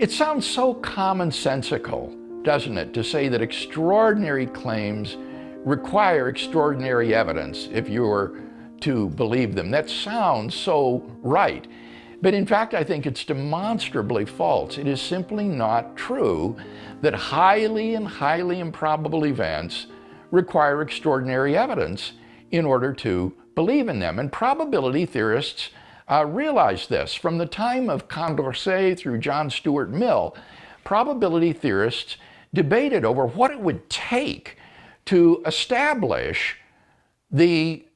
It sounds so commonsensical, doesn't it, to say that extraordinary claims require extraordinary evidence if you were to believe them. That sounds so right. But in fact, I think it's demonstrably false. It is simply not true that highly improbable events require extraordinary evidence in order to believe in them. And probability theorists realized this. From the time of Condorcet through John Stuart Mill, probability theorists debated over what it would take to establish the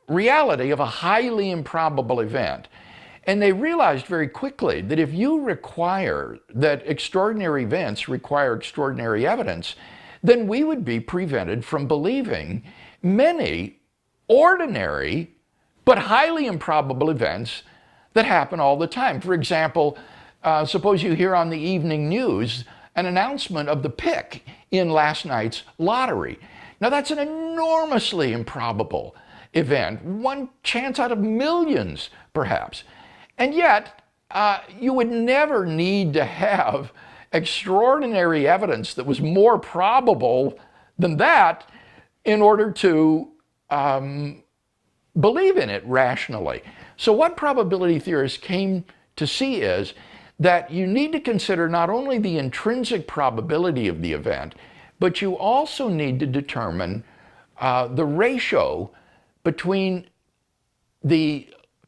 reality of a highly improbable event. And they realized very quickly that if you require that extraordinary events require extraordinary evidence, then we would be prevented from believing many ordinary but highly improbable events that happen all the time. For example, suppose you hear on the evening news an announcement of the pick in last night's lottery. Now that's an enormously improbable event, one chance out of millions perhaps. And yet, you would never need to have extraordinary evidence that was more probable than that in order to believe in it rationally. So what probability theorists came to see is that you need to consider not only the intrinsic probability of the event, but you also need to determine the ratio between the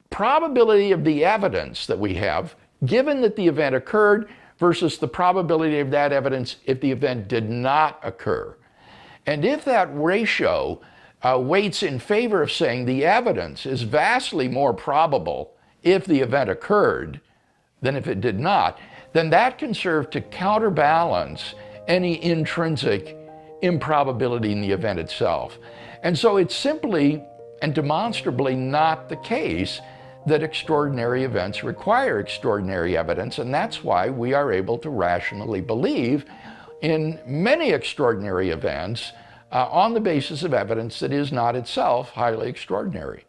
probability of the evidence that we have, given that the event occurred, versus the probability of that evidence if the event did not occur. And if that ratio weights in favor of saying the evidence is vastly more probable if the event occurred than if it did not, then that can serve to counterbalance any intrinsic improbability in the event itself. And so it's simply and demonstrably not the case that extraordinary events require extraordinary evidence, and that's why we are able to rationally believe in many extraordinary events on the basis of evidence that is not itself highly extraordinary.